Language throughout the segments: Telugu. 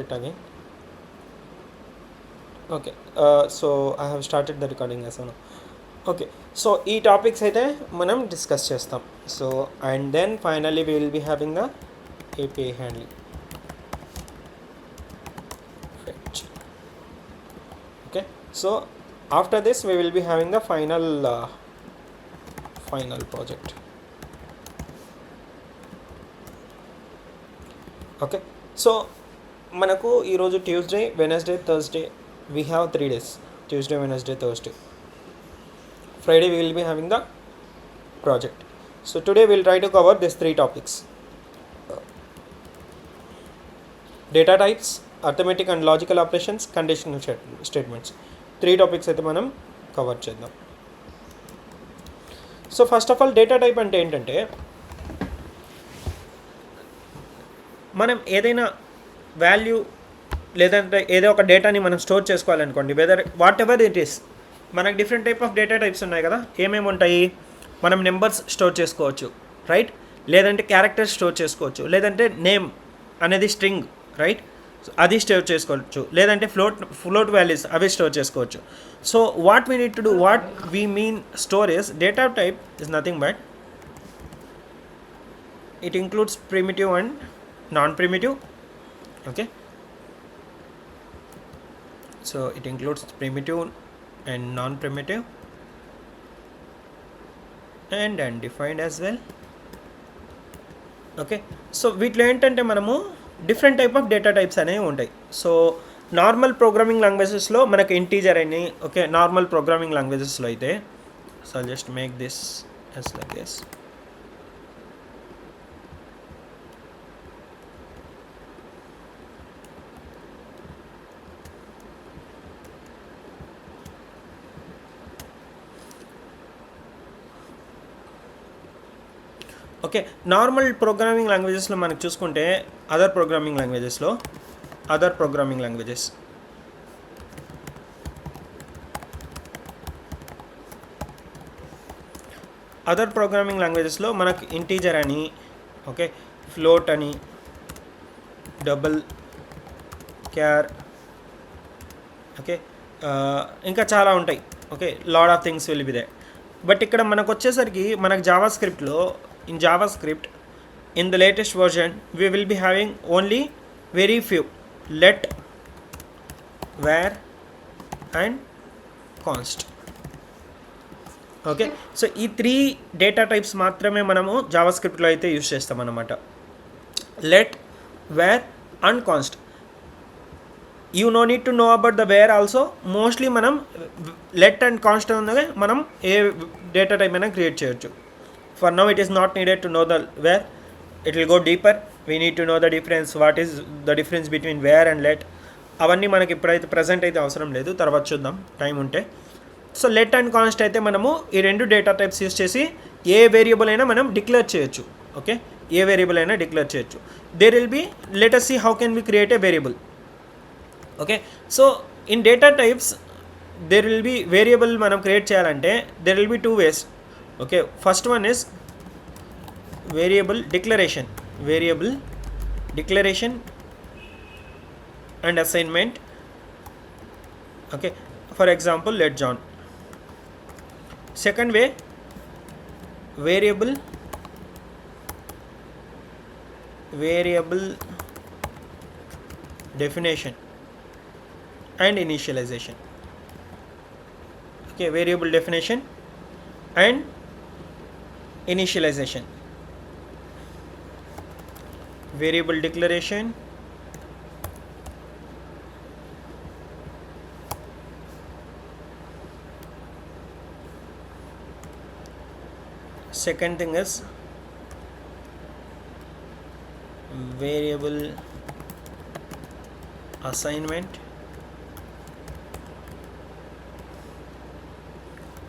it again. Okay, so I have started the recording as well. Okay, so ఈ టాపిక్స్ అయితే మనం డిస్కస్ చేస్తాం. So and then finally we will be having the API handling. Fetch. Okay, so after this we will be having the final project. Okay, so మనకు ఈరోజు Tuesday, Wednesday, Thursday we have 3 days. Tuesday, Wednesday, Thursday. Friday we will be having the project. So today we'll try to cover these 3 topics: data types, arithmetic and logical operations, conditional statements. 3 topics అయితే మనం కవర్ చేద్దాం. So first of all data type అంటే ఏంటంటే, మనం ఏదైనా వాల్యూ లేదంటే ఏదో ఒక డేటాని మనం స్టోర్ చేసుకోవాలనుకోండి, whether whatever it is. మనకు different type of data types ఉన్నాయి కదా. ఏమేమి ఉంటాయి? మనం నెంబర్స్ స్టోర్ చేసుకోవచ్చు, రైట్? లేదంటే క్యారెక్టర్స్ స్టోర్ చేసుకోవచ్చు, లేదంటే నేమ్ అనేది స్ట్రింగ్, రైట్? అది స్టోర్ చేసుకోవచ్చు, లేదంటే ఫ్లోట్ వాల్యూస్ అవి స్టోర్ చేసుకోవచ్చు. So what we need to do, what we mean store is data type is nothing but it includes primitive and non primitive. Okay, so it includes primitive and non-primitive and undefined as well. Okay, so వీటిలో ఏంటంటే మనము different type of data types అనేవి ఉంటాయి. సో నార్మల్ ప్రోగ్రామింగ్ లాంగ్వేజెస్లో మనకు ఇంటీజర్ అని, ఓకే, నార్మల్ ప్రోగ్రామింగ్ లాంగ్వేజెస్లో అయితే, so just make this as like this. Okay, normal programming లాంగ్వేజెస్లో మనకు చూసుకుంటే అదర్ ప్రోగ్రామింగ్ లాంగ్వేజెస్లో మనకు ఇంటీజర్ అని, ఓకే, ఫ్లోట్ అని, డబుల్, క్యార్, ఓకే, ఇంకా చాలా ఉంటాయి. Okay, lot of things will be there. But ఇక్కడ మనకు వచ్చేసరికి మనకు in JavaScript, in the latest version, we will be having only very few: let, var and const. Okay, so ఈ 3 డేటా టైప్స్ మాత్రమే మనము జావాస్క్రిప్ట్లో అయితే యూస్ చేస్తాం అన్నమాట. let, var and const. You know need to know about the wear also. Mostly మనం let and const ఉన్నదే మనం ఏ డేటా టైప్ అయినా క్రియేట్ చేయొచ్చు. For now it is not needed to know the where. It will go deeper. We need to know the difference. What is the difference between where and let? అవన్నీ మనకి ఇప్పుడైతే ప్రజెంట్ అయితే అవసరం లేదు, తర్వాత చూద్దాం టైం ఉంటే. సో లెట్ అండ్ కాన్స్ట్ అయితే మనము ఈ 2 డేటా టైప్స్ యూస్ చేసి ఏ వేరియబుల్ అయినా మనం డిక్లేర్ చేయొచ్చు. ఓకే, ఏ వేరియబుల్ అయినా డిక్లేర్ చేయొచ్చు. There will be, let us see how can we create a variable. Okay, so in data types there will be variable మనం క్రియేట్ చేయాలంటే there will be 2 ways. Okay, first one is variable declaration and assignment. Okay, for example, let John. Second way, variable definition and initialization. Okay, variable definition and initialization. Variable declaration, second thing is variable assignment,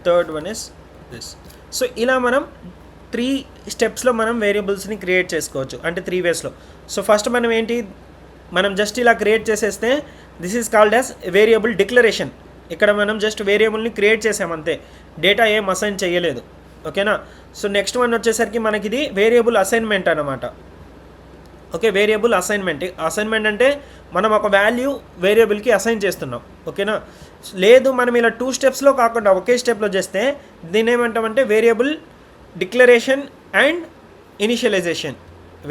third one is this. So ఇలా మనం 3 స్టెప్స్లో మనం వేరియబుల్స్ని క్రియేట్ చేసుకోవచ్చు, అంటే 3 వేస్లో. సో ఫస్ట్ మనం ఏంటి, మనం జస్ట్ ఇలా క్రియేట్ చేసేస్తే this is called as variable declaration. ఇక్కడ మనం జస్ట్ వేరియబుల్ని క్రియేట్ చేసామంతే, డేటా ఏం అసైన్ చేయలేదు. ఓకేనా? సో నెక్స్ట్ వన్ వచ్చేసరికి మనకి ఇది వేరియబుల్ అసైన్మెంట్ అనమాట. ఓకే, వేరియబుల్ అసైన్మెంట్ అంటే మనం ఒక వాల్యూ వేరియబుల్కి అసైన్ చేస్తున్నాం. ఓకేనా, లేదు మనం ఇలా 2 స్టెప్స్లో కాకుండా ఒకే స్టెప్లో చేస్తే దీన్ని ఏమంటామంటే variable declaration and initialization.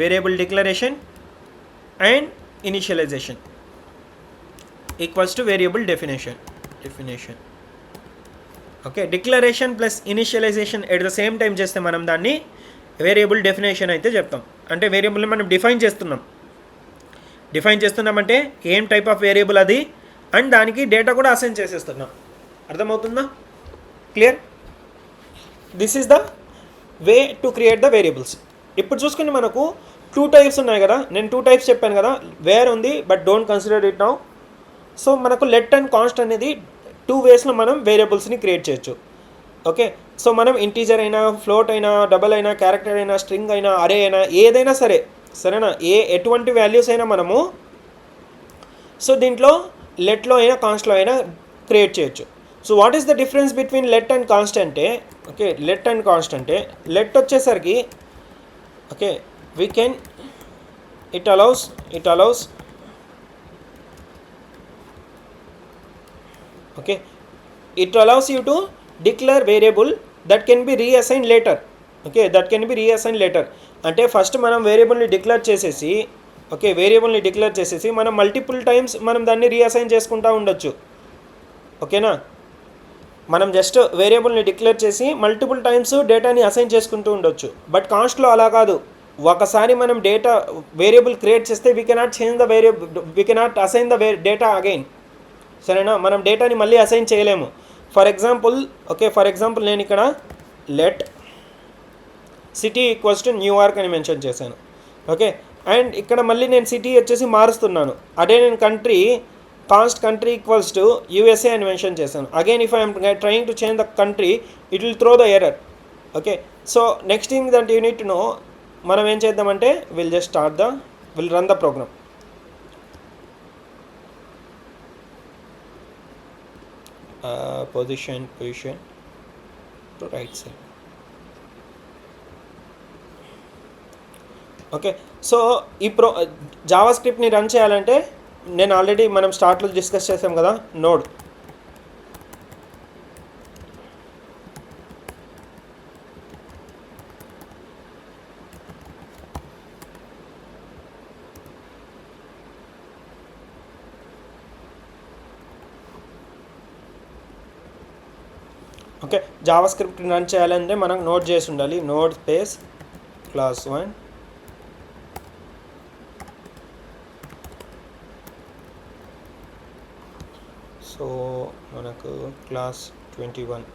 Variable declaration and initialization equals to variable definition. Okay, declaration plus initialization at the same time చేస్తే మనం దాన్ని వేరియబుల్ డెఫినేషన్ అయితే చెప్తాం. అంటే వేరియబుల్ని మనం డిఫైన్ చేస్తున్నామంటే ఏం టైప్ ఆఫ్ వేరియబుల్ అది అండ్ దానికి డేటా కూడా అసైన్ చేసేస్తున్నాం. అర్థమవుతుందా? Clear? This is the way to create the variables. ఇప్పుడు చూసుకుని మనకు 2 టైప్స్ ఉన్నాయి కదా, నేను 2 టైప్స్ చెప్పాను కదా, వేర్ ఉంది but don't consider it now. So మనకు లెట్ అండ్ కాన్స్ట్ అనేది 2 వేస్లో మనం వేరియబుల్స్ని క్రియేట్ చేయొచ్చు. ఓకే, సో మనం ఇంటీజర్ అయినా, ఫ్లోట్ అయినా, డబల్ అయినా, క్యారెక్టర్ అయినా, స్ట్రింగ్ అయినా, అరే అయినా, ఏదైనా సరేనా, ఎటువంటి వాల్యూస్ అయినా మనము సో దీంట్లో లెట్లో అయినా కాన్స్ట్లో అయినా క్రియేట్ చేయొచ్చు. So what is the difference between let and const అంటే, ఓకే, లెట్ అండ్ కాన్స్ట్ అంటే లెట్ వచ్చేసరికి okay we can it allows okay, it allows you to declare variable that can be reassigned later. Okay, that can be reassigned later అంటే ఫస్ట్ మనం వేరియబుల్ని డిక్లేర్ చేసేసి మనం మల్టిపుల్ టైమ్స్ మనం దాన్ని రీఅసైన్ చేసుకుంటూ ఉండొచ్చు. ఓకేనా, మనం జస్ట్ వేరియబుల్ని డిక్లేర్ చేసి మల్టిపుల్ టైమ్స్ డేటాని అసైన్ చేసుకుంటూ ఉండొచ్చు. బట్ కాన్స్ట్లో అలా కాదు. ఒకసారి మనం వేరియబుల్ క్రియేట్ చేస్తే we cannot assign the data again. సరేనా, మనం డేటాని మళ్ళీ అసైన్ చేయలేము. ఫర్ ఎగ్జాంపుల్ నేను ఇక్కడ let city equals to New York అని మెన్షన్ చేశాను. ఓకే, అండ్ ఇక్కడ మళ్ళీ నేను సిటీ వచ్చేసి మారుస్తున్నాను. అదే నేను కంట్రీ ఈక్వల్స్ టు యూఎస్ఏ అని మెన్షన్ చేశాను. Again if I'm trying to change the country it will throw the error. Okay, so next thing that you need to know, మనం ఏం చేద్దామంటే will run the program. Position to right side. Okay, so ఈ జావా స్క్రిప్ట్ని రన్ చేయాలంటే నేను ఆల్రెడీ మనం స్టార్ట్లో డిస్కస్ చేసాం కదా, node. Okay, Java script run చేయాలంటే మనం నోట్ చేసి ఉండాలి. నోడ్ స్పేస్ క్లాస్ 1 సో మనకు class 21.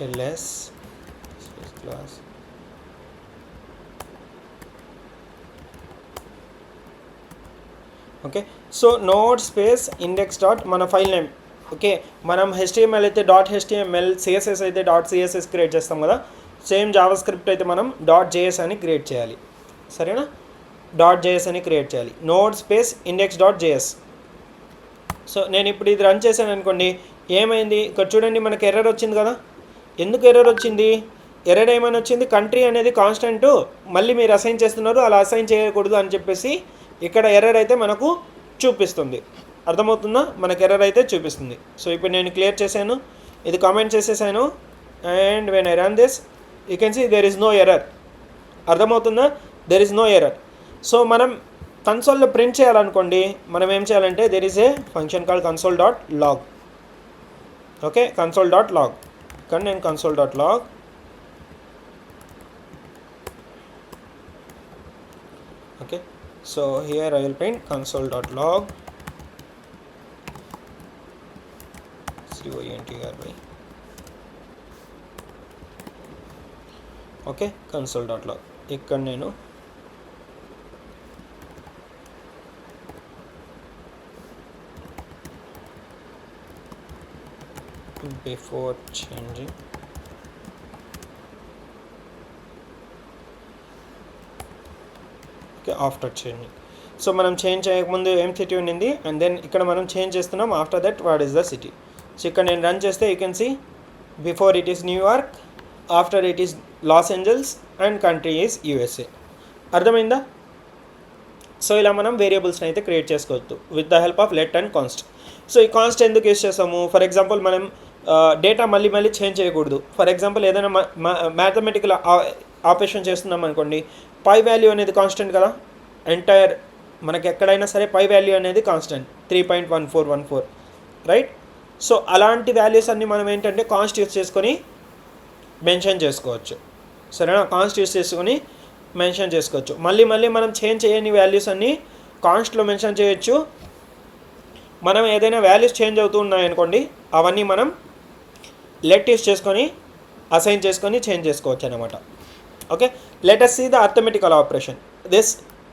ls class okay, so node space index dot మన ఫైల్ నేమ్. ఓకే, మనం HTML అయితే .html, CSS అయితే .css క్రియేట్ చేస్తాం కదా, సేమ్ జావా స్క్రిప్ట్ అయితే మనం .js అని క్రియేట్ చేయాలి. సరేనా, .js అని క్రియేట్ చేయాలి. Node space index .js. So నేను ఇప్పుడు ఇది రన్ చేశాను అనుకోండి, ఏమైంది ఇక్కడ చూడండి, మనకి ఎర్రర్ వచ్చింది కదా. ఎందుకు ఎర్రర్ వచ్చింది? ఎర్రర్ ఏమైనా వచ్చింది, కంట్రీ అనేది కాన్స్టెంట్ మళ్ళీ మీరు అసైన్ చేస్తున్నారు, అలా అసైన్ చేయకూడదు అని చెప్పేసి ఇక్కడ ఎర్రర్ అయితే మనకు చూపిస్తుంది. అర్థమవుతుందా? మనకు ఎర్రర్ అయితే చూపిస్తుంది. సో ఇప్పుడు నేను క్లియర్ చేశాను, ఇది కామెంట్ చేసేసాను, and when I run this you can see there is no error. అర్థమవుతుందా? There is no error. So మనం కన్సోల్లో ప్రింట్ చేయాలనుకోండి, మనం ఏం చేయాలంటే there is a function called console.log. Okay, console.log. ఇక్కడ నేను console.log okay, so here I will print console.log CONTRY. Okay, console.log. ఇక్కడ నేను before changing okay, after changing. So మనం చేంజ్ చేయకముందు ఏం సిటీ ఉండింది, అండ్ దెన్ ఇక్కడ మనం చేంజ్ చేస్తున్నాం after that what is the city. So ఇక్కడ నేను రన్ చేస్తే you can see before it is New York, after it is Los Angeles, and country is USA. అర్థమైందా? సో ఇలా మనం వేరియబుల్స్ని అయితే క్రియేట్ చేసుకోవచ్చు with the help of let and const. So ఈ కాన్స్ట్ ఎందుకు యూస్ చేస్తాము? ఫర్ ఎగ్జాంపుల్ మనం డేటా మళ్ళీ మళ్ళీ చేంజ్ చేయకూడదు. ఫర్ ఎగ్జాంపుల్ ఏదైనా మ్యాథమెటికల్ ఆపరేషన్ చేస్తున్నాం అనుకోండి, పై వాల్యూ అనేది కాన్స్టెంట్ కదా, ఎంటైర్ మనకి ఎక్కడైనా సరే పై వాల్యూ అనేది కాన్స్టెంట్ 3.1414, రైట్? సో అలాంటి వాల్యూస్ అన్ని మనం ఏంటంటే కాన్స్ట్ యూస్ చేసుకొని మెన్షన్ చేసుకోవచ్చు. సరేనా? కాన్స్ట్ యూస్ చేసుకొని మెన్షన్ చేసుకోవచ్చు. మళ్ళీ మళ్ళీ మనం చేంజ్ చేయని వాల్యూస్ అన్నీ కాన్స్ట్లో మెన్షన్ చేయొచ్చు. మనం ఏదైనా వాల్యూస్ చేంజ్ అవుతూ ఉన్నాయనుకోండి, అవన్నీ మనం లెట్ యూస్ చేసుకొని అసైన్ చేసుకొని చేంజ్ చేసుకోవచ్చు అనమాట. Okay, let us see the arithmetical operation.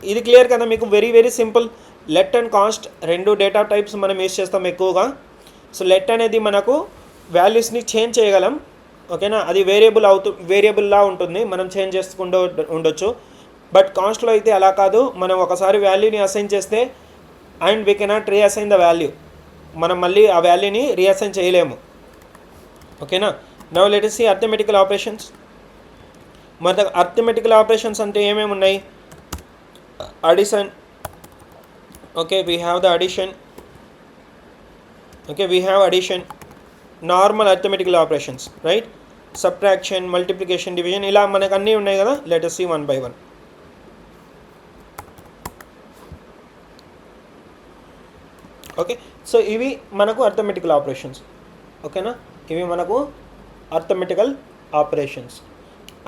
ఇది క్లియర్ కదా మీకు? Very very simple. Let and const రెండు డేటా టైప్స్ మనం యూస్ చేస్తాం ఎక్కువగా. సో లెట్ అనేది మనకు వాల్యూస్ని చేంజ్ చేయగలం, ఓకేనా? అది వేరియబుల్లా ఉంటుంది, మనం చేంజ్ చేసుకుంటూ ఉండొచ్చు. బట్ కాన్స్ట్లో అయితే అలా కాదు. మనం ఒకసారి వాల్యూని అసైన్ చేస్తే and we cannot reassign the value, మనం మళ్ళీ ఆ వాల్యూని రీఅసైన్ చేయలేము. ఓకేనా? Now let us see arithmetical operations. మరి అర్థమెటికల్ ఆపరేషన్స్ అంటే ఏమేమి ఉన్నాయి? Addition. Okay, we have the addition. Okay, we have addition, normal arithmetical operations, right? Subtraction, multiplication, division, ఇలా మనకు అన్నీ ఉన్నాయి కదా. Let us see one by one. Okay, so ఇవి మనకు అర్థమెటికల్ ఆపరేషన్స్. ఓకేనా? ఇవి మనకు arithmetical operations.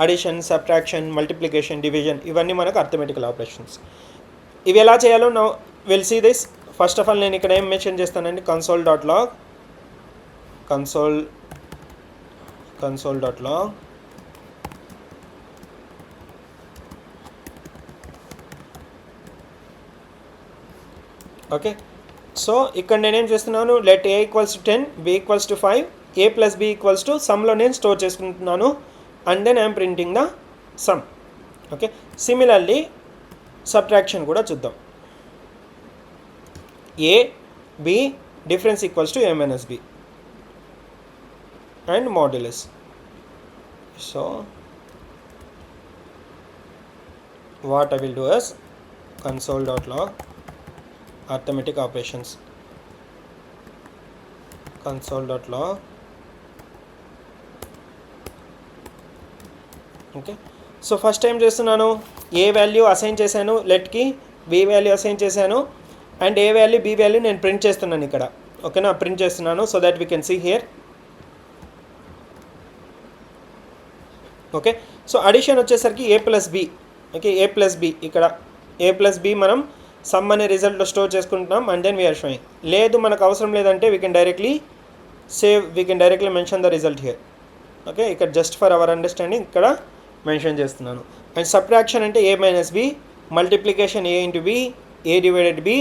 Addition, subtraction, multiplication, division, ఇవన్నీ మనకు అర్థమెటికల్ ఆపరేషన్స్. ఇవి ఎలా చేయాలో now will see this. First of all నేను ఇక్కడ ఏం మెన్షన్ చేస్తానండి, console dot log okay. So ఇక్కడ నేనేం చేస్తున్నాను, let a equals to 10, b equals to 5, a plus b equals to సమ్లో నేను స్టోర్ చేసుకుంటున్నాను, and then I'm printing the sum. Okay, similarly subtraction కూడా చూద్దాం. a b difference equals to a minus b and modulus. So what I will do is console.log arithmetic operations, console.log. Okay, so first time చేస్తున్నాను, ఏ వాల్యూ అసైన్ చేశాను లెట్కి, బి వాల్యూ అసైన్ చేశాను, and A value B value నేను ప్రింట్ చేస్తున్నాను ఇక్కడ. ఓకేనా? ప్రింట్ చేస్తున్నాను so that we can see here. Okay, so addition వచ్చేసరికి A plus B. Okay, A plus B, ఇక్కడ ఏ ప్లస్ బి మనం సమ్ అనే రిజల్ట్లో స్టోర్ చేసుకుంటున్నాం, అండ్ దెన్ వీఆర్ షోయింగ్. లేదు మనకు అవసరం లేదంటే we can directly mention the result here. Okay, ఇక్కడ జస్ట్ ఫర్ అవర్ అండర్స్టాండింగ్ ఇక్కడ మెన్షన్ చేస్తున్నాను. అండ్ సబ్ట్రాక్షన్ అంటే a minus b, multiplication a into b, a divided b,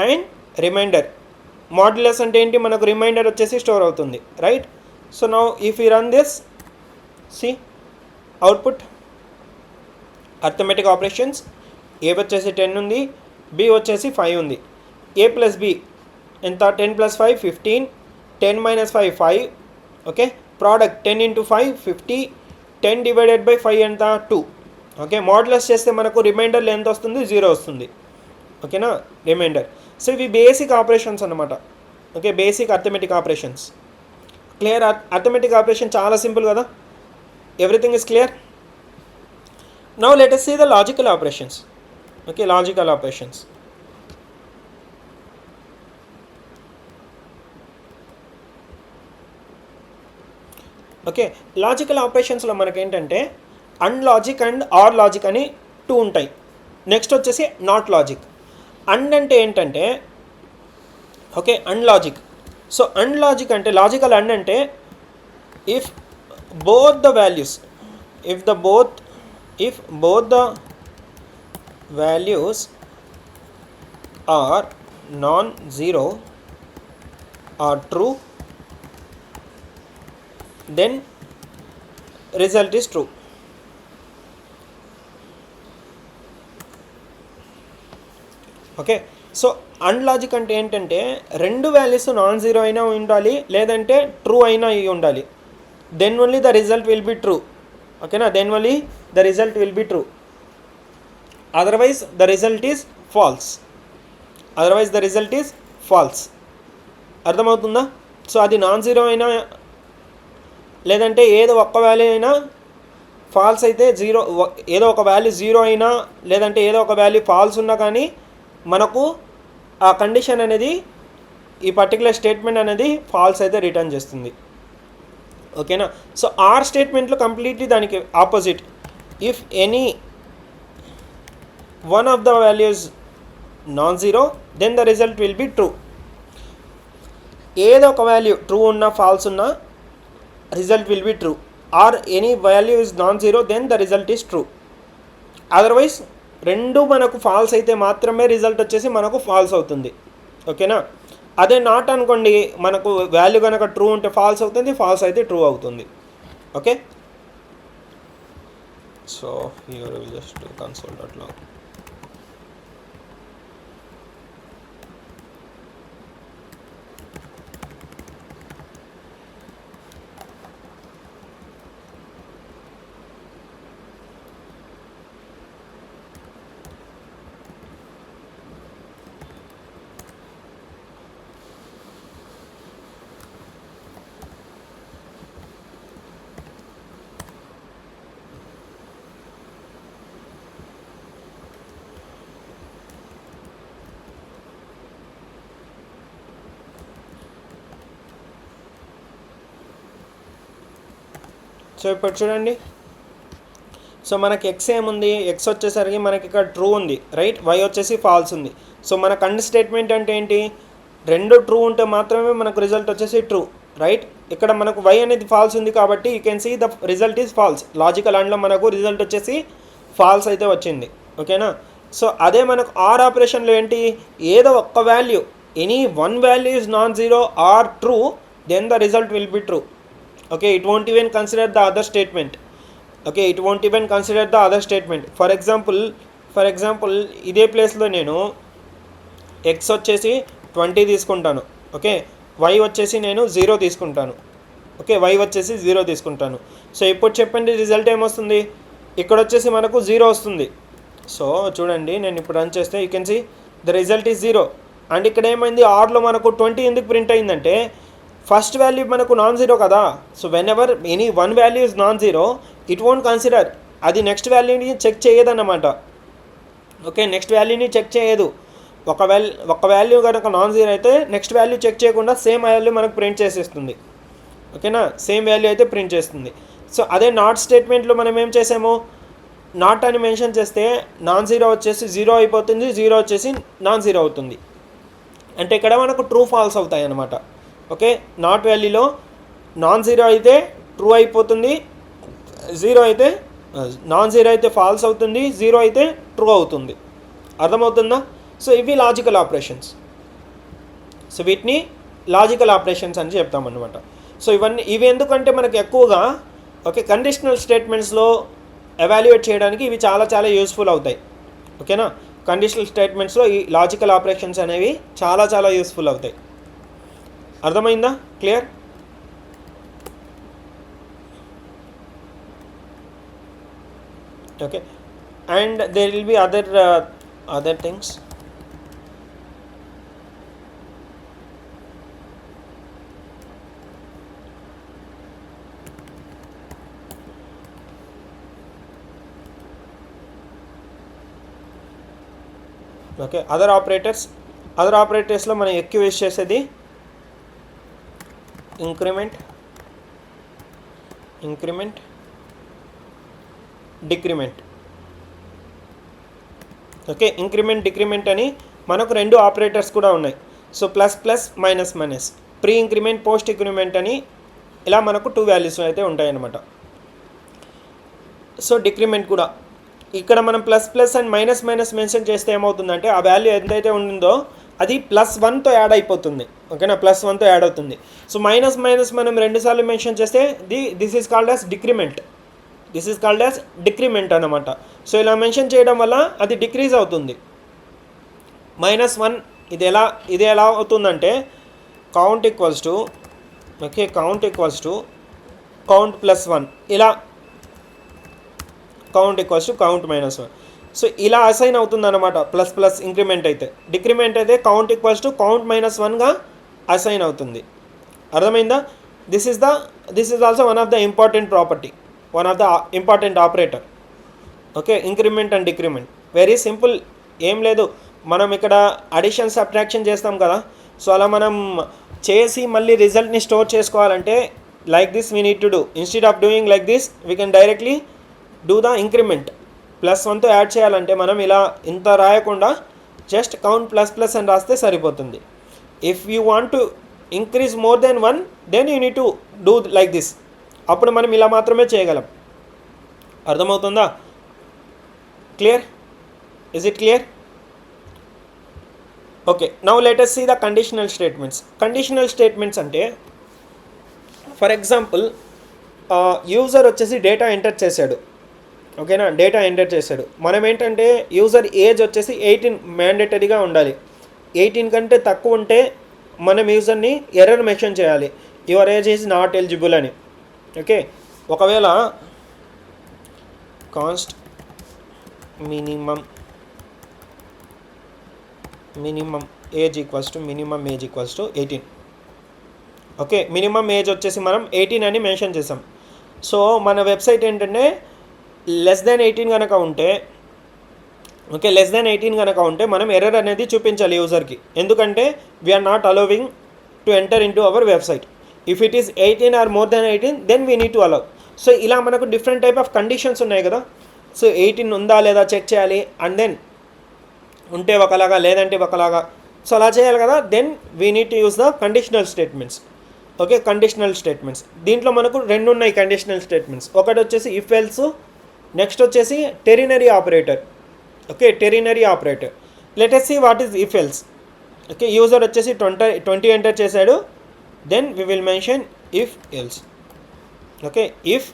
and remainder. Modulus అంటే ఏంటి, మనకు రిమైండర్ వచ్చేసి స్టోర్ అవుతుంది, right? So now if you run this, see output arithmetic operations. A వచ్చేసి 10 ఉంది, బి వచ్చేసి 5 ఉంది. ఏ ప్లస్ బి ఎంత, 10 plus 5 15, 10 minus 5 5. Okay, product 10 into 5 50, 10 divided by 5 ఎంత 2. ఓకే, మాడ్యులస్ చేస్తే మనకు రిమైండర్లో ఎంత వస్తుంది, 0 వస్తుంది. ఓకేనా, రిమైండర్. సో ఇవి బేసిక్ ఆపరేషన్స్ అన్నమాట. Okay, basic arithmetic operations. Clear? Arithmetic operation చాలా సింపుల్ కదా, everything is clear. Now let us see the logical operations. Okay, logical operations. Okay, logical ఆపరేషన్స్లో మనకి ఏంటంటే అన్లాజిక్ అండ్ ఆర్ లాజిక్ అని 2 ఉంటాయి. నెక్స్ట్ వచ్చేసి నాట్ లాజిక్. అండ్ అంటే ఏంటంటే, ఓకే, అన్లాజిక్. సో అన్లాజిక్ అంటే, లాజికల్ అండ్ అంటే if both the values, if both the values are non-zero or true, then result is true. Okay. So and logic అంటే ఏంటంటే రెండు వాల్యూస్ నాన్ జీరో అయినా ఉండాలి, లేదంటే ట్రూ అయినా అయి ఉండాలి. Then only the result will be true. ఓకేనా, then only the result will be true. Otherwise the result is false. Otherwise the result is false. అర్థమవుతుందా? సో అది నాన్ జీరో అయినా, లేదంటే ఏదో ఒక్క వాల్యూ అయినా ఫాల్స్ అయితే, జీరో ఏదో ఒక వాల్యూ జీరో అయినా, లేదంటే ఏదో ఒక వాల్యూ ఫాల్స్ ఉన్నా కానీ మనకు ఆ కండిషన్ అనేది, ఈ పర్టికులర్ స్టేట్మెంట్ అనేది ఫాల్స్ అయితే రిటర్న్ చేస్తుంది. ఓకేనా. సో ఆర్ స్టేట్మెంట్లో కంప్లీట్లీ దానికి ఆపోజిట్. If any one of the values non zero then the result will be true. ఏదో ఒక వాల్యూ ట్రూ ఉన్నా ఫాల్స్ ఉన్నా result will be true. Or any value is non zero then the result is true. Otherwise రెండు మనకు ఫాల్స్ అయితే మాత్రమే రిజల్ట్ వచ్చేసి మనకు ఫాల్స్ అవుతుంది. ఓకేనా. అదే నాట్ అనుకోండి, మనకు వాల్యూ కనుక ట్రూ ఉంటే ఫాల్స్ అవుతుంది, ఫాల్స్ అయితే ట్రూ అవుతుంది. Okay. So here will just console.log. So ఇప్పుడు చూడండి, సో మనకి ఎక్స్ ఏముంది, ఎక్స్ వచ్చేసరికి మనకి ఇక్కడ ట్రూ ఉంది, రైట్. వై వచ్చేసి ఫాల్స్ ఉంది. సో మన కండి స్టేట్మెంట్ అంటే ఏంటి, రెండు ట్రూ ఉంటే మాత్రమే మనకు రిజల్ట్ వచ్చేసి ట్రూ, రైట్. ఇక్కడ మనకు వై అనేది ఫాల్స్ ఉంది కాబట్టి you can see the result is false. Logical అండ్లో మనకు రిజల్ట్ వచ్చేసి ఫాల్స్ అయితే వచ్చింది. ఓకేనా. సో అదే మనకు ఆర్ ఆపరేషన్లో ఏంటి, ఏదో ఒక్క value, any one value is non zero or true then the result will be true. Okay, it won't even consider the other statement. Okay, it won't even consider the other statement. For example ఇదే ప్లేస్లో నేను ఎక్స్ వచ్చేసి 20 తీసుకుంటాను. ఓకే, వై వచ్చేసి నేను 0 తీసుకుంటాను. ఓకే, వై వచ్చేసి 0 తీసుకుంటాను. సో ఇప్పుడు చెప్పండి రిజల్ట్ ఏమొస్తుంది, ఇక్కడ వచ్చేసి మనకు 0 వస్తుంది. సో చూడండి, నేను ఇప్పుడు రన్ చేస్తే you can see the result is 0. And ఇక్కడ ఏమైంది, ఆర్లో మనకు 20 ఎందుకు ప్రింట్ అయిందంటే ఫస్ట్ వాల్యూ మనకు నాన్ జీరో కదా. So whenever any one value is non zero it won't consider, అది నెక్స్ట్ వాల్యూని చెక్ చేయదన్నమాట. ఓకే, నెక్స్ట్ వాల్యూని చెక్ చేయదు. ఒక వాల్యూ కనుక నాన్ జీరో అయితే నెక్స్ట్ వాల్యూ చెక్ చేయకుండా సేమ్ వాల్యూ మనకు ప్రింట్ చేసేస్తుంది. ఓకేనా, సేమ్ వాల్యూ అయితే ప్రింట్ చేస్తుంది. సో అదే నాట్ స్టేట్మెంట్లో మనం ఏం చేసాము, నాట్ అని మెన్షన్ చేస్తే నాన్ జీరో వచ్చేసి 0 అయిపోతుంది, 0 వచ్చేసి నాన్ జీరో అవుతుంది. అంటే ఇక్కడ మనకు ట్రూ ఫాల్స్ అవుతాయి అన్నమాట. ఓకే, నాట్ వాల్యూలో నాన్ జీరో అయితే ట్రూ అయిపోతుంది, జీరో అయితే నాన్ జీరో అయితే ఫాల్స్ అవుతుంది, 0 అయితే ట్రూ అవుతుంది. అర్థమవుతుందా? సో ఇవి లాజికల్ ఆపరేషన్స్. సో వీటిని లాజికల్ ఆపరేషన్స్ అని చెప్తామన్నమాట. సో ఇవి ఎందుకంటే మనకు ఎక్కువగా ఓకే కండిషనల్ స్టేట్మెంట్స్లో ఎవాల్యుయేట్ చేయడానికి ఇవి చాలా చాలా యూస్ఫుల్ అవుతాయి. ఓకేనా, కండిషనల్ స్టేట్మెంట్స్లో ఈ లాజికల్ ఆపరేషన్స్ అనేవి చాలా చాలా యూస్ఫుల్ అవుతాయి. అర్థమైందా? Clear? Okay, and there will be other things. Okay, other ఆపరేటర్స్లో మనం ఎక్కువ యూస్ చేసేది increment, decrement. Okay, increment decrement అని మనకు రెండు ఆపరేటర్స్ కూడా ఉన్నాయి. So plus plus minus minus, pre increment post increment అని ఇలా మనకు 2 వాల్యూస్ అయితే ఉంటాయన్నమాట. సో డిక్రిమెంట్ కూడా ఇక్కడ మనం plus plus and minus minus mention చేస్తే ఏమవుతుందంటే ఆ వాల్యూ ఎంతైతే ఉండిందో అది +1తో యాడ్ అయిపోతుంది. ఓకేనా, +1తో యాడ్ అవుతుంది. సో మైనస్ మైనస్ మనం 2 సార్లు మెన్షన్ చేస్తే this is called as decrement అన్నమాట. సో ఇలా మెన్షన్ చేయడం వల్ల అది డిక్రీజ్ అవుతుంది. -1 ఇది ఎలా అవుతుందంటే count equals to okay count equals to count +1 ఇలా count equals to count -1. So ఇలా అసైన్ అవుతుందన్నమాట. ప్లస్ ఇంక్రిమెంట్ అయితే, డిక్రిమెంట్ అయితే కౌంట్ ఈక్వల్స్ టు కౌంట్ -1గా అసైన్ అవుతుంది. అర్థమైందా? This is also one of the important property, one of the important operator. Okay, increment and decrement very simple. ఏం లేదు, మనం ఇక్కడ అడిషన్ సబ్ట్రాక్షన్ చేస్తాం కదా, సో అలా మనం చేసి మళ్ళీ రిజల్ట్ని స్టోర్ చేసుకోవాలంటే like this we need to do. Instead of doing like this we can directly do the increment. +1తో యాడ్ చేయాలంటే మనం ఇలా ఇంత రాయకుండా జస్ట్ కౌంట్ ++ అని రాస్తే సరిపోతుంది. If you want to increase more than 1 then you need to do like this. అప్పుడు మనం ఇలా మాత్రమే చేయగలం. అర్థమవుతుందా? Clear? Is it clear? Okay, now let us see the conditional statements. Conditional statements అంటే ఫర్ ఎగ్జాంపుల్ యూజర్ వచ్చేసి డేటా ఎంటర్ చేశాడు. ఓకేనా, డేటా ఎంటర్ చేశాడు. మనం ఏంటంటే యూజర్ ఏజ్ వచ్చేసి 18 మ్యాండేటరీగా ఉండాలి. 18 కంటే తక్కువ ఉంటే మనం యూజర్ని ఎర్రర్ మెన్షన్ చేయాలి, your age is not eligible అని. ఓకే, ఒకవేళ cost minimum age equals to 18. Okay, minimum age వచ్చేసి మనం 18 అని మెన్షన్ చేసాం. సో మన వెబ్సైట్ ఏంటంటే -18 కనుక ఉంటే, ఓకే, -18 కనుక ఉంటే మనం ఎర్రర్ అనేది చూపించాలి యూజర్కి. ఎందుకంటే we're not allowing to enter in to our website. If it is 18 or more than 18 then we need to allow. So ఇలా మనకు డిఫరెంట్ టైప్ ఆఫ్ కండిషన్స్ ఉన్నాయి కదా. సో 18 ఉందా లేదా చెక్ చేయాలి, అండ్ దెన్ ఉంటే ఒకలాగా లేదంటే ఒకలాగా, సో అలా చేయాలి కదా. Then we need to use the conditional statements. Okay, conditional statements దీంట్లో మనకు 2 ఉన్నాయి కండిషనల్ స్టేట్మెంట్స్. ఒకటి వచ్చేసి ఇఫ్ ఎల్స్, నెక్స్ట్ వచ్చేసి ternary operator. Okay, ternary operator. Let us see what is if else. Okay, user వచ్చేసి 20 ఎంటర్ చేశాడు, then we will mention if else. Okay, if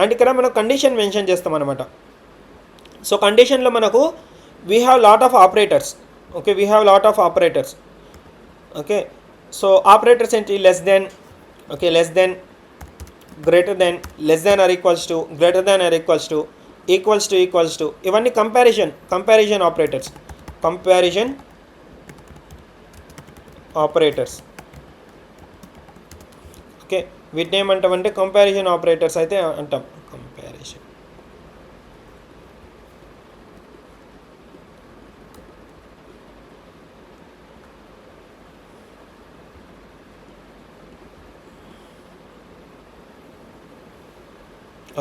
and ఇక్కడ మనం కండిషన్ మెన్షన్ చేస్తాం అనమాట. సో కండిషన్లో మనకు we have lot of operators. Okay, we have lot of operators. Okay, so operators ఏంటి? Less than, okay, less than, greater than, less than or equals to, greater than or equals to, equals to, ఇవన్నీ కంపారిజన్ ఆపరేటర్స్. ఓకే, వీటిని ఏమంటామంటే కంపారిజన్ ఆపరేటర్స్ అయితే అంటాం. కంపారిజన్.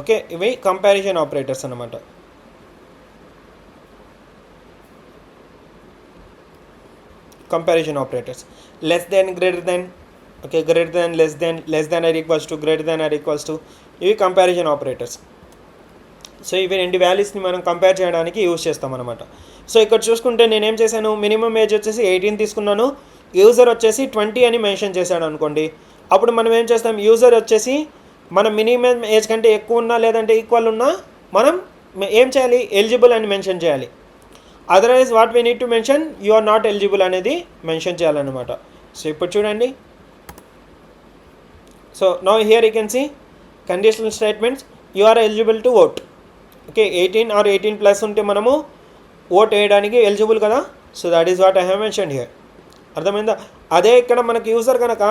ఓకే, ఇవి కంపారిజన్ ఆపరేటర్స్ అన్నమాట. Comparison operators. Less than, greater than, okay, greater than, less than or equals to, greater than or equals to, ఇవి కంపారిజన్ ఆపరేటర్స్. సో ఇవి 2 వాల్యూస్ని మనం కంపేర్ చేయడానికి యూజ్ చేస్తాం అనమాట. సో ఇక్కడ చూసుకుంటే నేనేం చేశాను, మినిమం ఏజ్ వచ్చేసి 18 తీసుకున్నాను, యూజర్ వచ్చేసి 20 అని మెన్షన్ చేశాడు అనుకోండి. అప్పుడు మనం ఏం చేస్తాం, యూజర్ వచ్చేసి మనం మినిమం ఏజ్ కంటే ఎక్కువ ఉన్నా లేదంటే ఈక్వల్ ఉన్నా మనం ఏం చేయాలి, ఎలిజిబుల్ అని మెన్షన్ చేయాలి. Otherwise what we need to mention, you are not eligible అనేది మెన్షన్ చేయాలన్నమాట. సో ఇప్పుడు చూడండి. So now here you can see conditional statements, you are eligible to vote. Okay, 18 or 18+ ఉంటే మనము ఓట్ వేయడానికి ఎలిజిబుల్ కదా. So that is what I have mention here. అర్థమైందా? అదే ఇక్కడ మనకి యూజర్ కనుక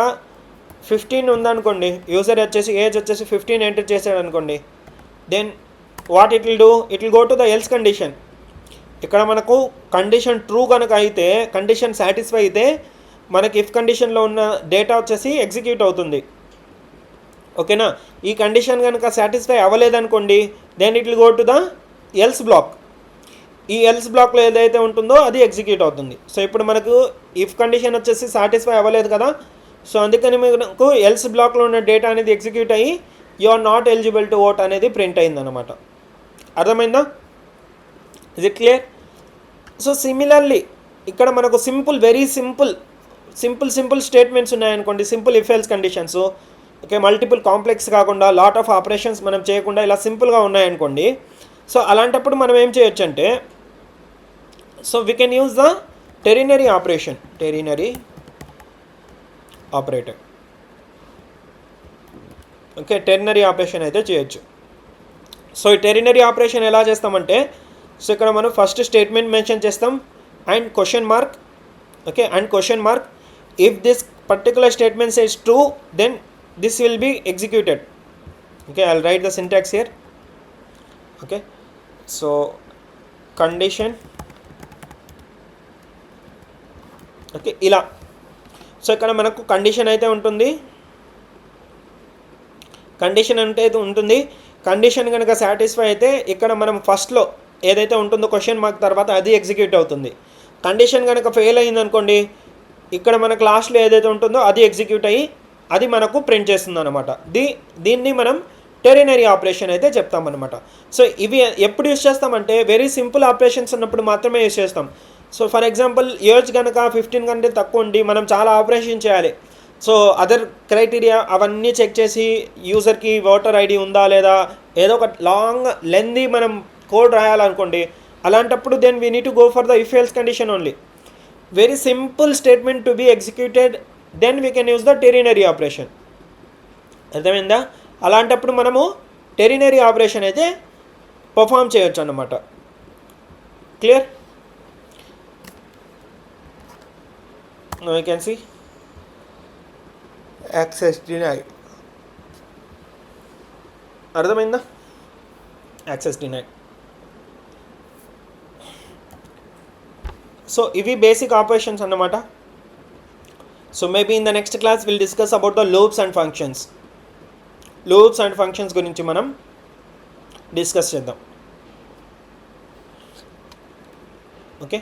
15 ఉందనుకోండి, యూజర్ వచ్చేసి ఏజ్ వచ్చేసి 15 ఎంటర్ చేశాడు అనుకోండి, then what it will do, it will go to the else condition. ఇక్కడ మనకు కండిషన్ ట్రూ కనుక అయితే, కండిషన్ సాటిస్ఫై అయితే మనకి ఇఫ్ కండిషన్లో ఉన్న డేటా వచ్చేసి ఎగ్జిక్యూట్ అవుతుంది. ఓకేనా, ఈ కండిషన్ కనుక సాటిస్ఫై అవ్వలేదనుకోండి, then it will go to the else block. ఈ ఎల్స్ బ్లాక్లో ఏదైతే ఉంటుందో అది ఎగ్జిక్యూట్ అవుతుంది. సో ఇప్పుడు మనకు ఇఫ్ కండిషన్ వచ్చేసి సాటిస్ఫై అవ్వలేదు కదా, సో అందుకని మనకు ఎల్స్ బ్లాక్లో ఉన్న డేటా అనేది ఎగ్జిక్యూట్ అయ్యి you are not eligible to vote అనేది ప్రింట్ అయిందనమాట. అర్థమైందా? Is it clear? So similarly ఇక్కడ మనకు వెరీ సింపుల్ స్టేట్మెంట్స్ ఉన్నాయనుకోండి, simple if else conditions. Okay, multiple complex కాకుండా, లాట్ ఆఫ్ ఆపరేషన్స్ మనం చేయకుండా ఇలా సింపుల్గా ఉన్నాయనుకోండి. సో అలాంటప్పుడు మనం ఏం చేయొచ్చు అంటే, so we can use the ternary operation, ternary operator. Okay, ternary operation అయితే చేయొచ్చు. సో ఈ టెరినరీ ఆపరేషన్ ఎలా చేస్తామంటే, సో ఇక్కడ మనం ఫస్ట్ స్టేట్మెంట్ మెన్షన్ చేస్తాం and question mark. Okay, and question mark. If this particular statement says true, then this will be executed. Okay, I will write the syntax here. Okay, so condition. Okay, ఇలా. సో ఇక్కడ మనకు కండిషన్ అయితే ఉంటుంది, కండిషన్ అంటే ఉంటుంది. కండిషన్ కనుక సాటిస్ఫై అయితే ఇక్కడ మనం ఫస్ట్లో ఏదైతే ఉంటుందో క్వశ్చన్ మార్క్ తర్వాత అది ఎగ్జిక్యూట్ అవుతుంది. కండిషన్ కనుక ఫెయిల్ అయిందనుకోండి, ఇక్కడ మనకు లాస్ట్లో ఏదైతే ఉంటుందో అది ఎగ్జిక్యూట్ అయ్యి అది మనకు ప్రింట్ చేస్తుంది అనమాట. దీన్ని మనం టెరినరీ ఆపరేషన్ అయితే చెప్తామన్నమాట. సో ఇవి ఎప్పుడు యూస్ చేస్తామంటే వెరీ సింపుల్ ఆపరేషన్స్ ఉన్నప్పుడు మాత్రమే యూస్ చేస్తాం. సో ఫర్ ఎగ్జాంపుల్ ఏజ్ కనుక 15 కంటే తక్కువ ఉండి మనం చాలా ఆపరేషన్ చేయాలి. సో అదర్ క్రైటీరియా అవన్నీ చెక్ చేసి యూజర్కి ఓటర్ ఐడి ఉందా లేదా, ఏదో ఒక లాంగ్ లెందీ మనం కోడ్ రాయాలనుకోండి, అలాంటప్పుడు then we need to go for the if else condition only. Very simple statement to be executed, then we can use the ternary operation. అర్థమైందా? అలాంటప్పుడు మనము టెరినరీ ఆపరేషన్ అయితే పర్ఫామ్ చేయొచ్చు అన్నమాట. Clear? Now you can see access denied. అర్థమైందా? Access denied. సో ఇవి బేసిక్ ఆపరేషన్స్ అన్నమాట. So maybe in the next class will discuss about the loops and functions. Loops and functions గురించి మనం డిస్కస్ చేద్దాం. Okay,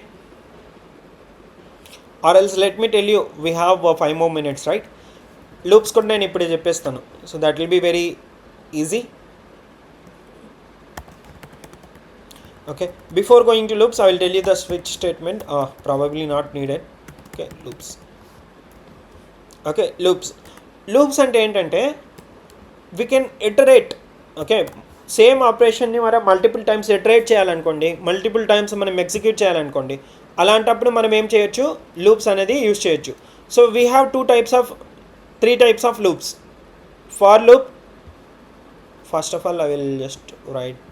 or else let me tell you, we have 5 more minutes, right? Loops కూడా నేను ఇప్పుడే చెప్పేస్తాను. So that will be very easy. Okay, before going to loops I will tell you the switch statement. Probably not needed. Okay, loops. Okay, loops అంటే ఏంటంటే we can iterate. Okay, same ఆపరేషన్ని మనం మల్టిపుల్ టైమ్స్ ఇటరేట్ చేయాలనుకోండి, మల్టిపుల్ టైమ్స్ మనం ఎగ్జిక్యూట్ చేయాలనుకోండి, అలాంటప్పుడు మనం ఏం చేయొచ్చు, లూప్స్ అనేది యూజ్ చేయొచ్చు. So we have 3 types of loops. For loop, first of all I will just write.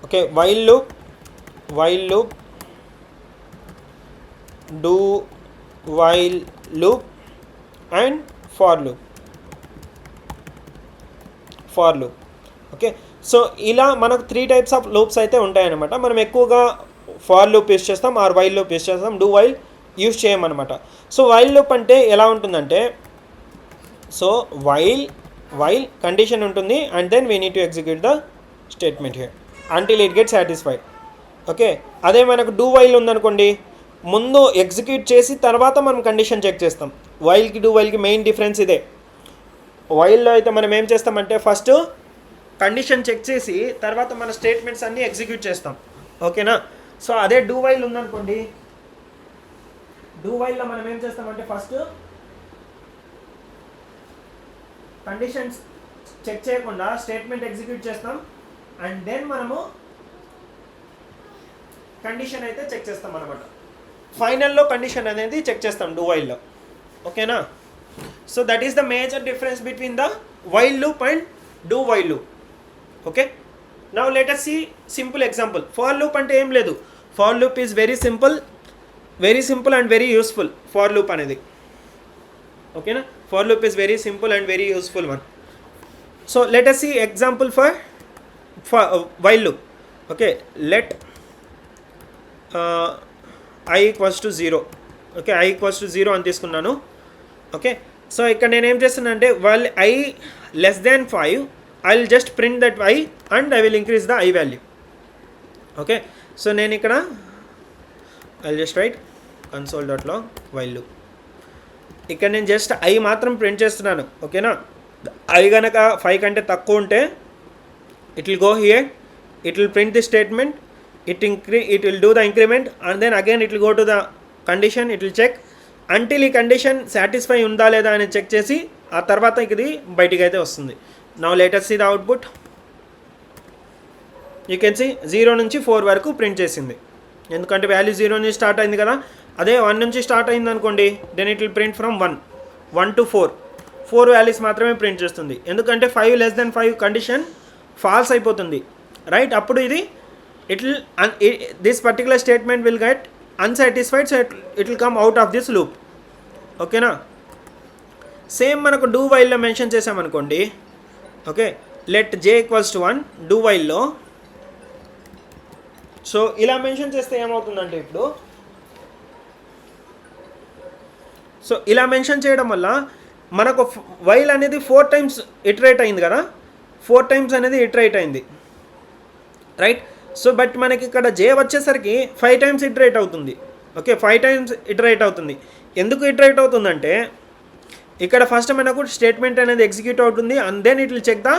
Okay, while loop, do while loop and for loop. Okay, so ఇలా మనకు 3 types of loops అయితే ఉంటాయన్నమాట. మనం ఎక్కువగా ఫార్ లూప్ యూస్ చేస్తాం, ఆర్ వైల్ లూప్ యూస్ చేస్తాం, డూ వైల్ యూస్ చేయమన్నమాట. సో వైల్ లూప్ అంటే ఎలా ఉంటుందంటే, సో వైల్ కండిషన్ ఉంటుంది and then we need to execute the statement here until it get satisfied. Okay, అదే మనకు డూ వైల్ ఉందనుకోండి, ముందు ఎగ్జిక్యూట్ చేసి తర్వాత మనం కండిషన్ చెక్ చేస్తాం. వైల్కి డూ వైల్కి మెయిన్ డిఫరెన్స్ ఇదే. వైల్లో అయితే మనం ఏం చేస్తామంటే ఫస్ట్ కండిషన్ చెక్ చేసి తర్వాత మన స్టేట్మెంట్స్ అన్నీ ఎగ్జిక్యూట్ చేస్తాం. ఓకేనా? సో అదే డూ వైల్ ఉందనుకోండి, డూ వైల్లో మనం ఏం చేస్తామంటే ఫస్ట్ కండిషన్స్ చెక్ చేయకుండా స్టేట్మెంట్ ఎగ్జిక్యూట్ చేస్తాం అండ్ దెన్ మనము కండిషన్ అయితే చెక్ చేస్తాం అనమాట. ఫైనల్లో కండిషన్ అనేది చెక్ చేస్తాం డూ వైల్లో. ఓకేనా? So that is the major difference between the while loop and do while loop. Okay, now let us see simple example. For loop అంటే ఏం లేదు, for loop is very simple and very useful. For loop అనేది ఓకేనా, for loop is very simple and very useful one. So let us see example for while loop. Okay, let i equals to 0. ఓకే, i equals to 0 అని తీసుకున్నాను. ఓకే, సో ఇక్కడ నేను ఏం చేస్తున్నా అంటే while I less than 5 I will just print that I and I will increase the I value. Okay, so నేను ఇక్కడ I will just write console.log while loop. ఇక్కడ నేను జస్ట్ I మాత్రం ప్రింట్ చేస్తున్నాను. ఓకేనా, I కనుక 5 కంటే తక్కువ ఉంటే it will go here, it will print the statement, it will do the increment and then again it will go to the condition, it will check until ఈ కండిషన్ సాటిస్ఫై ఉందా లేదా అని చెక్ చేసి ఆ తర్వాత ఇది బయటికి అయితే వస్తుంది. Now let us see the output. You can see 0 నుంచి 4 వరకు ప్రింట్ చేసింది. ఎందుకంటే వాల్యూ 0 నుంచి స్టార్ట్ అయింది కదా. అదే 1 నుంచి స్టార్ట్ అయింది అనుకోండి, then it will print from 1 to 4 values మాత్రమే ప్రింట్ చేస్తుంది. ఎందుకంటే 5 less than 5 కండిషన్ ఫాల్స్ అయిపోతుంది, రైట్. అప్పుడు ఇది this particular statement will get unsatisfied, so it will come out of this loop. ఓకేనా. సేమ్ మనకు డూ వైల్లో మెన్షన్ చేసామనుకోండి, ఓకే, లెట్ j = 1 డూ వైల్లో. సో ఇలా మెన్షన్ చేస్తే ఏమవుతుందంటే ఇప్పుడు, సో ఇలా మెన్షన్ చేయడం వల్ల మనకు వైల్ అనేది 4 times ఇటరేట్ అయింది కదా, 4 times అనేది ఇటరేట్ అయింది, రైట్. సో బట్ మనకి ఇక్కడ జే వచ్చేసరికి 5 times ఇటరేట్ అవుతుంది. ఓకే, 5 times ఇటరేట్ అవుతుంది. ఎందుకు ఇటరేట్ అవుతుందంటే ఇక్కడ ఫస్ట్ మనకు స్టేట్మెంట్ అనేది ఎగ్జిక్యూట్ అవుతుంది, and then it will check the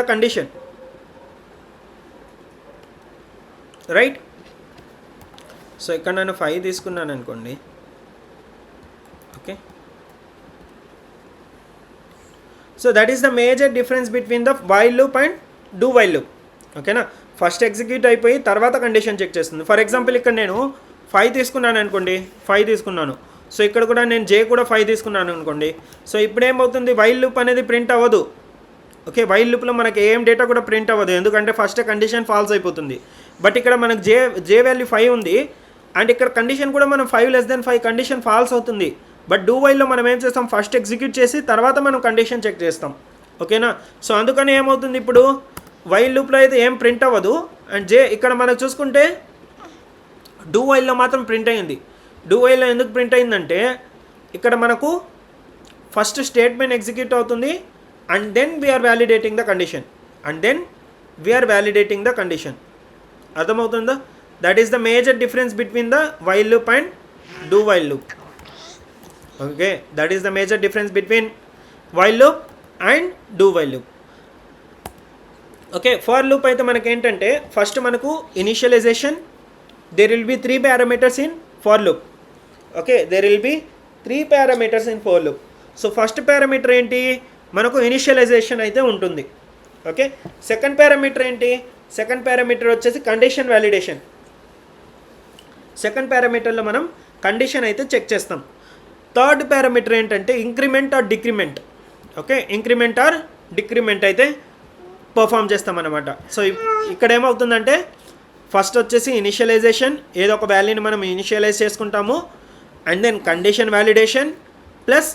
condition, right. So ఇక్కడ నేను 5 తీసుకున్నాను అనుకోండి, ఓకే. So that is the major difference between the while loop and do while loop. ఓకేనా. ఫస్ట్ ఎగ్జిక్యూట్ అయిపోయి తర్వాత కండిషన్ చెక్ చేస్తుంది. ఫర్ ఎగ్జాంపుల్ ఇక్కడ నేను 5 తీసుకున్నాను అనుకోండి, 5 తీసుకున్నాను. సో ఇక్కడ కూడా నేను జే కూడా 5 తీసుకున్నాను అనుకోండి. సో ఇప్పుడు ఏమవుతుంది, వైల్ లూప్ అనేది ప్రింట్ అవ్వదు. ఓకే, వైల్ లూప్లో మనకి ఏం డేటా కూడా ప్రింట్ అవ్వదు, ఎందుకంటే ఫస్ట్ కండిషన్ ఫాల్స్ అయిపోతుంది. బట్ ఇక్కడ మనకు జే వాల్యూ 5 ఉంది, అండ్ ఇక్కడ కండిషన్ కూడా మనం 5 less than 5 కండిషన్ ఫాల్స్ అవుతుంది. బట్ డూ వైల్లో మనం ఏం చేస్తాం, ఫస్ట్ ఎగ్జిక్యూట్ చేసి తర్వాత మనం కండిషన్ చెక్ చేస్తాం. ఓకేనా. సో అందుకని ఏమవుతుంది, ఇప్పుడు వైల్ లూప్లో అయితే ఏం ప్రింట్ అవ్వదు, అండ్ జే ఇక్కడ మనకు చూసుకుంటే డూ వైల్లో మాత్రం ప్రింట్ అయింది. డూ వైల్లో ఎందుకు ప్రింట్ అయిందంటే ఇక్కడ మనకు ఫస్ట్ స్టేట్మెంట్ ఎగ్జిక్యూట్ అవుతుంది, and then we are validating the condition. అర్థమవుతుందా? That is the major difference between the while loop and do while loop. Okay, that is the major difference between while loop and do while loop. Okay, for loop అయితే మనకి ఏంటంటే ఫస్ట్ మనకు initialization, there will be 3 parameters in for loop. Okay, there will be 3 parameters in for loop. So first parameter ఏంటి, మనకు ఇనిషియలైజేషన్ అయితే ఉంటుంది. ఓకే, సెకండ్ పారామీటర్ ఏంటి, సెకండ్ పారామీటర్ వచ్చేసి కండిషన్ వ్యాలిడేషన్. సెకండ్ పారామీటర్లో మనం కండిషన్ అయితే చెక్ చేస్తాం. థర్డ్ పారామీటర్ ఏంటంటే increment or decrement. Okay, increment or decrement అయితే పర్ఫామ్ చేస్తామన్నమాట. సో ఇక్కడ ఏమవుతుందంటే ఫస్ట్ వచ్చేసి ఇనిషియలైజేషన్, ఏదో ఒక వాల్యూని మనం ఇనిషియలైజ్ చేసుకుంటాము, and then condition validation, plus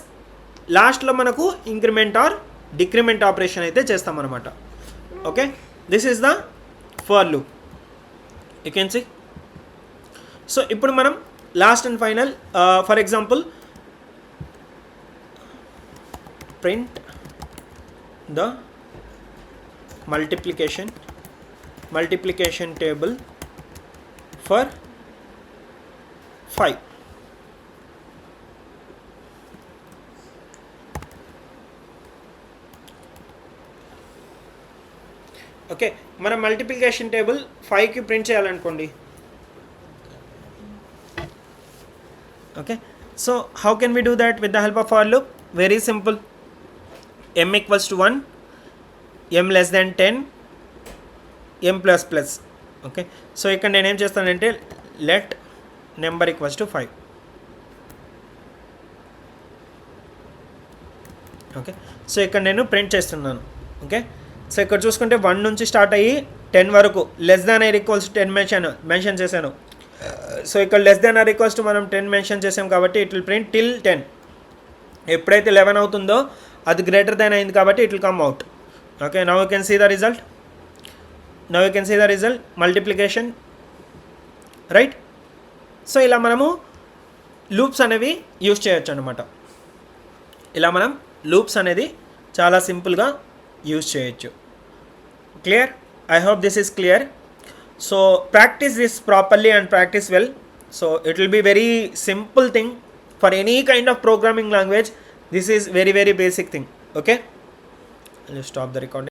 లాస్ట్లో మనకు ఇంక్రిమెంట్ ఆర్ డిక్రిమెంట్ ఆపరేషన్ అయితే చేస్తామన్నమాట. Okay, this is the for loop, you can see. So ఇప్పుడు మనం last and final, for example print the multiplication table for 5. Okay, మనం మల్టిప్లికేషన్ టేబుల్ 5కి ప్రింట్ చేయాలనుకోండి. Okay, so how can we do that with the help of for loop? Very simple. m = 1, m less than 10, m++. Okay, so ఇక్కడ నేనేం చేస్తానంటే లెట్ నెంబర్ = 5. ఓకే, సో ఇక్కడ నేను ప్రింట్ చేస్తున్నాను. ఓకే, సో ఇక్కడ చూసుకుంటే 1 నుంచి స్టార్ట్ అయ్యి 10 వరకు <10 మెన్షన్ చేశాను. సో ఇక్కడ < మనం 10 మెన్షన్ చేసాం కాబట్టి ఇట్ విల్ ప్రింట్ till 10. ఎప్పుడైతే 11 అవుతుందో అది గ్రేటర్ దాన్ అయింది కాబట్టి it will come out. Okay, now you can see the result, multiplication, right. So ఇలా మనము లూప్స్ అనేవి యూజ్ చేయొచ్చు అనమాట. ఇలా మనం లూప్స్ అనేది చాలా సింపుల్గా యూజ్ చేయొచ్చు. Clear? I hope this is clear. So practice this properly and practice well. So it will be very simple thing for any kind of programming language. This is very basic thing. Okay, let's stop the recording.